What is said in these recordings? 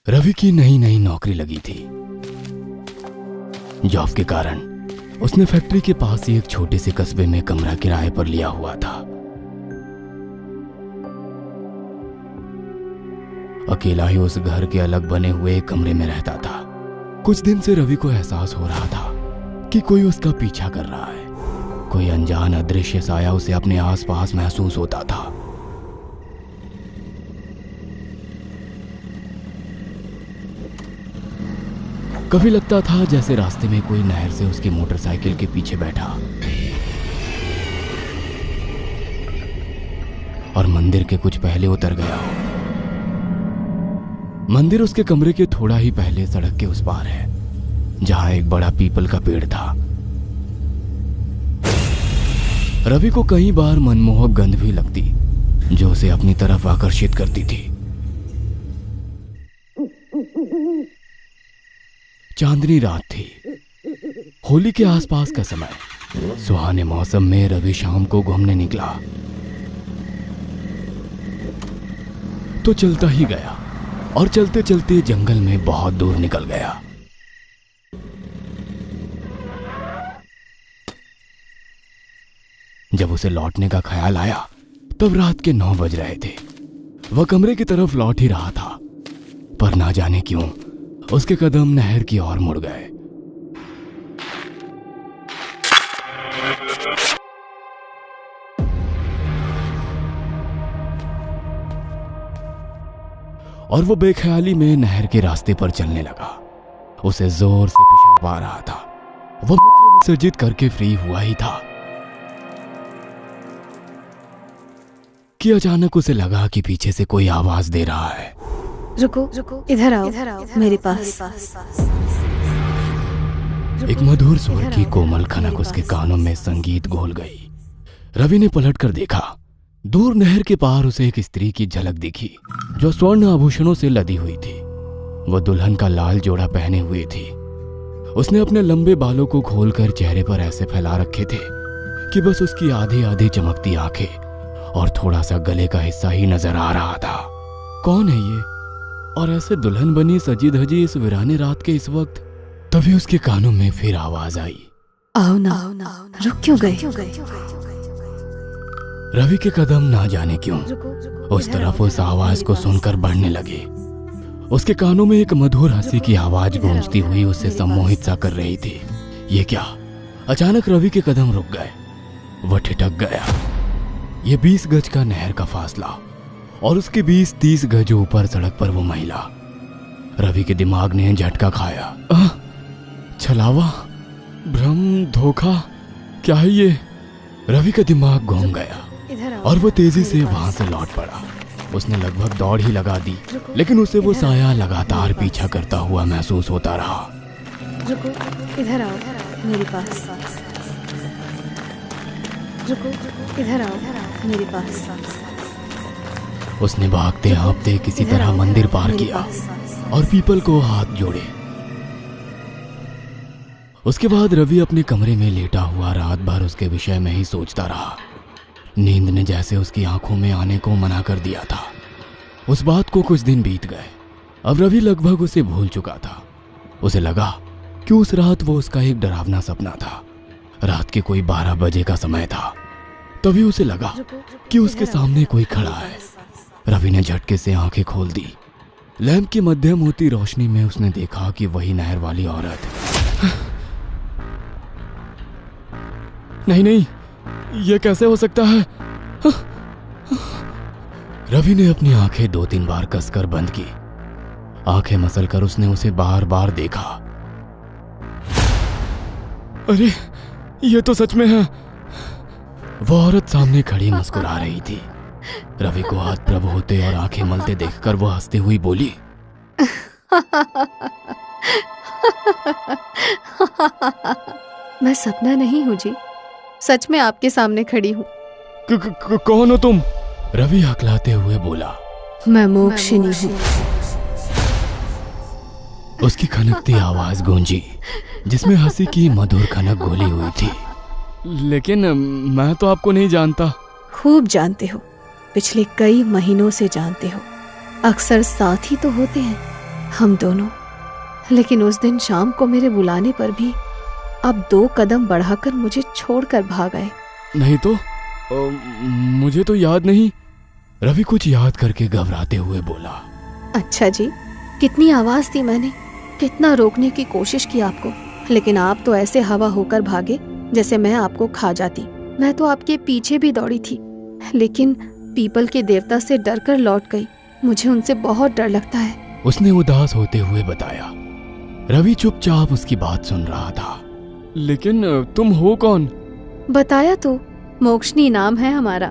रवि की नई नई नौकरी लगी थी। जॉब के कारण उसने फैक्ट्री के पास ही एक छोटे से कस्बे में कमरा किराए पर लिया हुआ था। अकेला ही उस घर के अलग बने हुए एक कमरे में रहता था। कुछ दिन से रवि को एहसास हो रहा था कि कोई उसका पीछा कर रहा है। कोई अनजान अदृश्य साया उसे अपने आसपास महसूस होता था। कभी लगता था जैसे रास्ते में कोई नहर से उसकी मोटरसाइकिल के पीछे बैठा, और मंदिर के कुछ पहले उतर गया हो। मंदिर उसके कमरे के थोड़ा ही पहले सड़क के उस पार है, जहां एक बड़ा पीपल का पेड़ था। रवि को कई बार मनमोहक गंध भी लगती, जो उसे अपनी तरफ आकर्षित करती थी। चांदनी रात थी, होली के आसपास का समय। सुहाने मौसम में रवि शाम को घूमने निकला तो चलता ही गया, और चलते चलते जंगल में बहुत दूर निकल गया। जब उसे लौटने का ख्याल आया तब रात के 9 बज रहे थे। वह कमरे की तरफ लौट ही रहा था, पर ना जाने क्यों उसके कदम नहर की ओर मुड़ गए। और वो बेख्याली में नहर के रास्ते पर चलने लगा। उसे जोर से पेशाब आ रहा था। वो मूत्र विसर्जित करके फ्री हुआ ही था कि अचानक उसे लगा कि पीछे से कोई आवाज दे रहा है। रुको, इधर आओ मेरे पास। एक मधुर स्वर की कोमल खनक उसके कानों में संगीत घोल गई। रवि ने पलट कर देखा। दूर नहर के पार उसे एक स्त्री की झलक दिखी, जो स्वर्ण आभूषणों से लदी हुई थी। वो दुल्हन का लाल जोड़ा पहने हुए थी। उसने अपने लंबे बालों को खोलकर चेहरे पर ऐसे फैला रखे थे कि बस उसकी आधी आधी चमकती आंखें और थोड़ा सा गले का हिस्सा ही नजर आ रहा था। कौन है ये? और ऐसे दुल्हन बनी सजी धजी इस वीराने रात के इस वक्त? तभी उसके कानों में फिर आवाज आई, आओ ना, रुक क्यों गए? रवि के कदम ना जाने क्यों उस तरफ उस आवाज को सुनकर बढ़ने लगे। उसके कानों में एक मधुर हंसी की आवाज गूंजती हुई उसे सम्मोहित सा कर रही थी। ये क्या? अचानक रवि के कदम रुक गए। वह ठिठक गया। ये 20 गज का नहर का फासला, और उसके 20-30 गज ऊपर सड़क पर वो महिला। रवि के दिमाग ने झटका खाया। छलावा, भ्रम, धोखा, क्या है ये? रवि का दिमाग घूम गया और वो तेजी से वहां से लौट पड़ा। उसने लगभग दौड़ ही लगा दी, लेकिन उसे वो साया लगातार पीछा करता हुआ महसूस होता रहा। रुको, इधर आओ मेरे पास। रुको, इधर आओ मेरे पास। उसने भागते हाँफते किसी तरह मंदिर पार किया और पीपल को हाथ जोड़े। उसके बाद रवि अपने कमरे में लेटा हुआ रात भर उसके विषय में ही सोचता रहा। नींद ने जैसे उसकी आंखों में आने को मना कर दिया था। उस बात को कुछ दिन बीत गए। अब रवि लगभग उसे भूल चुका था। उसे लगा कि उस रात वो उसका एक डरावना सपना था। रात के कोई 12 बजे का समय था। तभी उसे लगा कि उसके सामने कोई खड़ा है। रवि ने झटके से आंखें खोल दी। लैंप की मध्यम होती रोशनी में उसने देखा कि वही नहर वाली औरत। नहीं, यह कैसे हो सकता है? रवि ने अपनी आंखें 2-3 बार कसकर बंद की। आंखें मसलकर उसने उसे बार बार देखा। अरे, ये तो सच में है। वो औरत सामने खड़ी मुस्कुरा रही थी। रवि को हाथ प्रभ होते और आंखें मलते देखकर वो हंसते हुई बोली, मैं सपना नहीं हूँ जी, सच में आपके सामने खड़ी हूँ। कौन हो तुम? रवि हकलाते हुए बोला, मैं मोक्षिनी हूँ। उसकी खनकती आवाज गूंजी, जिसमें हंसी की मधुर खनक घोली हुई थी। लेकिन मैं तो आपको नहीं जानता। खूब जानते हो, पिछले कई महीनों से जानते हो। अक्सर साथ ही तो होते हैं, हम दोनों। लेकिन उस दिन शाम को मेरे बुलाने पर भी आप 2 कदम बढ़ाकर मुझे छोड़कर भाग आए। नहीं तो मुझे तो याद नहीं। रवि कुछ याद करके घबराते हुए बोला। अच्छा जी, कितनी आवाज दी मैंने, कितना रोकने की कोशिश की आपको, लेकिन आप तो ऐसे हवा होकर भागे जैसे मैं आपको खा जाती। मैं तो आपके पीछे भी दौड़ी थी, लेकिन पीपल के देवता से डरकर लौट गई। मुझे उनसे बहुत डर लगता है, उसने उदास होते हुए बताया। रवि चुपचाप उसकी बात सुन रहा था। लेकिन तुम हो कौन? बताया तो, मोक्षनी नाम है हमारा।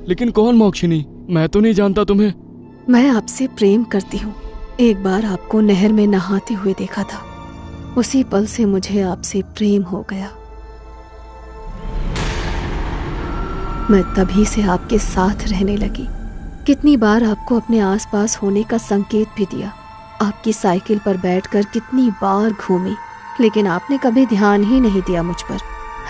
लेकिन कौन मोक्षिनी? मैं तो नहीं जानता तुम्हें। मैं आपसे प्रेम करती हूँ। एक बार आपको नहर में नहाते हुए देखा था, उसी पल से मुझे आपसे प्रेम हो गया। मैं तभी से आपके साथ रहने लगी। कितनी बार आपको अपने आसपास होने का संकेत भी दिया, आपकी साइकिल पर बैठकर कितनी बार घूमी, लेकिन आपने कभी ध्यान ही नहीं दिया मुझ पर।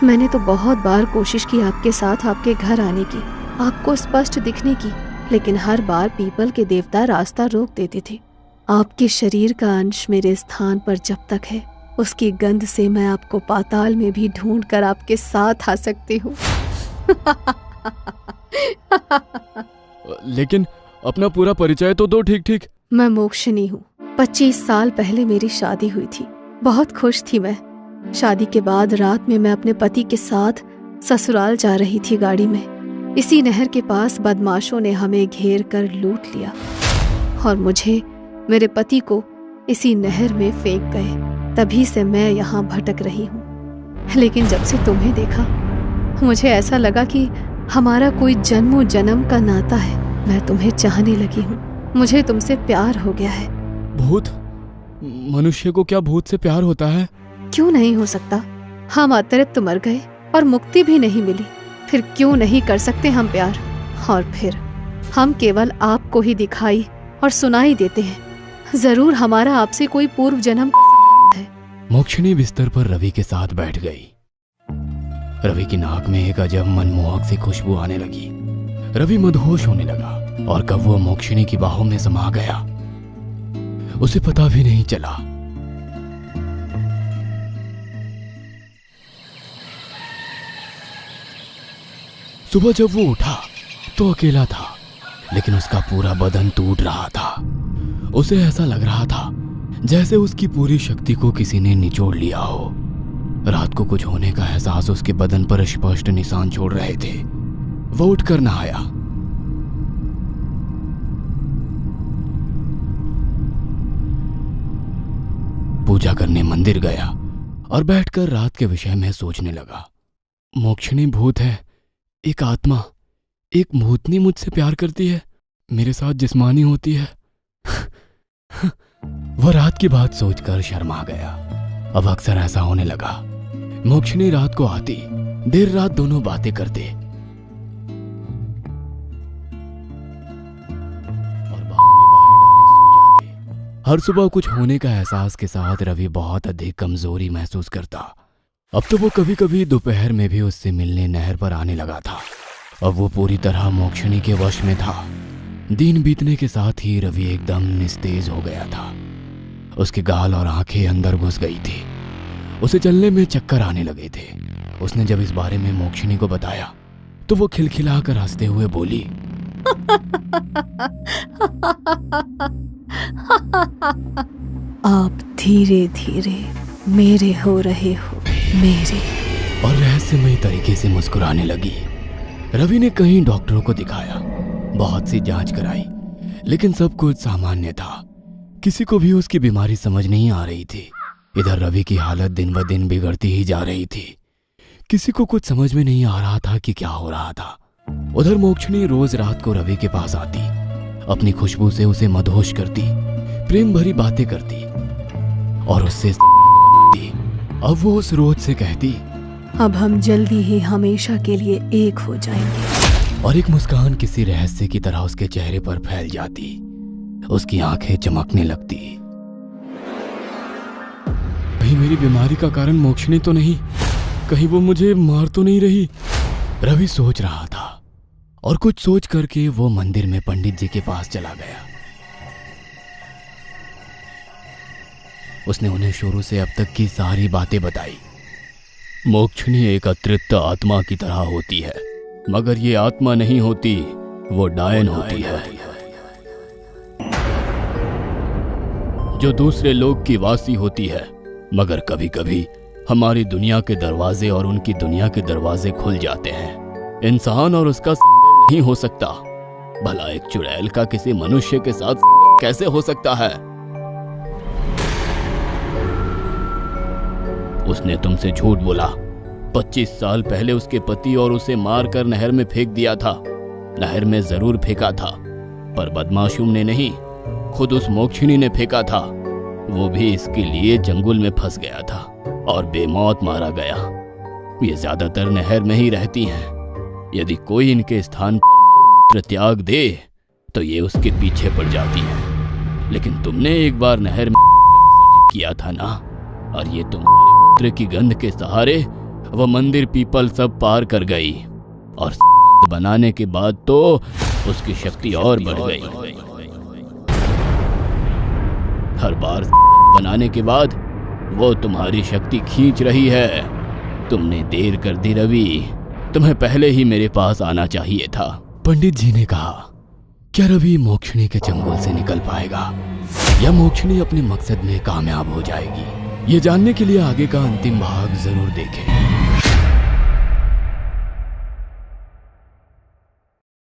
मैंने तो बहुत बार कोशिश की आपके साथ आपके घर आने की, आपको स्पष्ट दिखने की, लेकिन हर बार पीपल के देवता रास्ता रोक देते थे। आपके शरीर का अंश मेरे स्थान पर जब तक है, उसकी गंध से मैं आपको पाताल में भी ढूंढ कर आपके साथ आ सकती हूँ। लेकिन अपना पूरा परिचय तो दो ठीक ठीक। मैं मोक्षिनी हूँ। 25 साल पहले मेरी शादी हुई थी। बहुत खुश थी मैं। शादी के बाद रात में मैं अपने पति के साथ ससुराल जा रही थी गाड़ी में। इसी नहर के पास बदमाशों ने हमें घेर कर लूट लिया और मुझे, मेरे पति को इसी नहर में फेंक गए। तभी से मैं यहाँ भटक रही हूँ। लेकिन जब से तुम्हें देखा, मुझे ऐसा लगा कि हमारा कोई जन्मों जन्म का नाता है। मैं तुम्हें चाहने लगी हूँ। मुझे तुमसे प्यार हो गया है। भूत? मनुष्य को क्या भूत से प्यार होता है? क्यों नहीं हो सकता? हम अतिरिक्त मर गए और मुक्ति भी नहीं मिली, फिर क्यों नहीं कर सकते हम प्यार? और फिर हम केवल आपको ही दिखाई और सुनाई देते हैं। जरूर हमारा आपसे कोई पूर्व जन्म का संबंध है। मोक्षिनी बिस्तर पर रवि के साथ बैठ गई। रवि की नाक में एक अजब मनमोहक सी खुशबू आने लगी। रवि मदहोश होने लगा और कब वो मोक्षिनी की बाहों में समा गया, उसे पता भी नहीं चला। सुबह जब वो उठा तो अकेला था, लेकिन उसका पूरा बदन टूट रहा था। उसे ऐसा लग रहा था जैसे उसकी पूरी शक्ति को किसी ने निचोड़ लिया हो। रात को कुछ होने का एहसास उसके बदन पर स्पष्ट निशान छोड़ रहे थे। वो उठकर नहाया। पूजा करने मंदिर गया और बैठकर रात के विषय में सोचने लगा। मोक्षिनी भूत है, एक आत्मा, एक भूतनी मुझसे प्यार करती है, मेरे साथ जिस्मानी होती है। वह रात की बात सोचकर शर्मा गया। अब अक्सर ऐसा होने लगा। मोक्षिनी रात को आती, देर रात दोनों बातें करते और बाहों में बाहें डाले सो जाते। हर सुबह कुछ होने का एहसास के साथ रवि बहुत अधिक कमजोरी महसूस करता। अब तो वो कभी कभी दोपहर में भी उससे मिलने नहर पर आने लगा था। अब वो पूरी तरह मोक्षिनी के वश में था। दिन बीतने के साथ ही रवि एकदम निस्तेज हो गया था। उसके गाल और आंखें अंदर घुस गई थी। उसे चलने में चक्कर आने लगे थे। उसने जब इस बारे में मोक्षिनी को बताया तो वो खिलखिलाकर हंसते हुए बोली, आप धीरे धीरे मेरे हो रहे हो, मेरे। और रहस्यमयी तरीके से मुस्कुराने लगी। रवि ने कई डॉक्टरों को दिखाया, बहुत सी जांच कराई, लेकिन सब कुछ सामान्य था। किसी को भी उसकी बीमारी समझ नहीं आ रही थी। इधर रवि की हालत दिन ब दिन बिगड़ती ही जा रही थी। किसी को कुछ समझ में नहीं आ रहा था कि क्या हो रहा था। उधर मोक्षिनी रोज रात को रवि के पास आती, अपनी खुशबू से उसे मदहोश करती, प्रेम भरी बातें करती और उससे संबंध बनाती। अब वो उस रोज से कहती, अब हम जल्दी ही हमेशा के लिए एक हो जाएंगे। और एक मुस्कान किसी रहस्य की तरह उसके चेहरे पर फैल जाती। उसकी आंखें चमकने लगती। कहीं मेरी बीमारी का कारण मोक्षिनी तो नहीं? कहीं वो मुझे मार तो नहीं रही? रवि सोच रहा था और कुछ सोच करके वो मंदिर में पंडित जी के पास चला गया। उसने उन्हें शुरू से अब तक की सारी बातें बताई। मोक्षिणी एक अतृप्त आत्मा की तरह होती है, मगर ये आत्मा नहीं होती, वो डायन होती है, जो दूसरे लोग की वासी होती है। मगर कभी कभी हमारी दुनिया के दरवाजे और उनकी दुनिया के दरवाजे खुल जाते हैं। इंसान और उसका संगम नहीं हो सकता। भला एक चुड़ैल का किसी मनुष्य के साथ संगम कैसे हो सकता है? उसने तुमसे झूठ बोला। 25 साल पहले उसके पति और उसे मारकर नहर में फेंक दिया था। नहर में जरूर फेंका था, पर बदमाशों ने नहीं, खुद उस मोक्षिणी ने फेंका था। वो भी इसके लिए जंगल में फंस गया था और बेमौत मारा गया। ये ज्यादातर नहर में ही रहती हैं। यदि कोई इनके स्थान पर मूत्र त्याग दे तो ये उसके पीछे पड़ जाती है। लेकिन तुमने एक बार नहर में मूत्र विसर्जित किया था ना, और ये तुम्हारे मूत्र की गंध के सहारे वह मंदिर पीपल सब पार कर गई। और संबंध बनाने के बाद तो उसकी शक्ति और बढ़ गई। हर बार संबंध बनाने के बाद वो तुम्हारी शक्ति खींच रही है। तुमने देर कर दी रवि, तुम्हें पहले ही मेरे पास आना चाहिए था। पंडित जी ने कहा, क्या रवि मोक्षिणी के चंगुल से निकल पाएगा या मोक्षिणी अपने मकसद में कामयाब हो जाएगी? ये जानने के लिए आगे का अंतिम भाग जरूर देखें।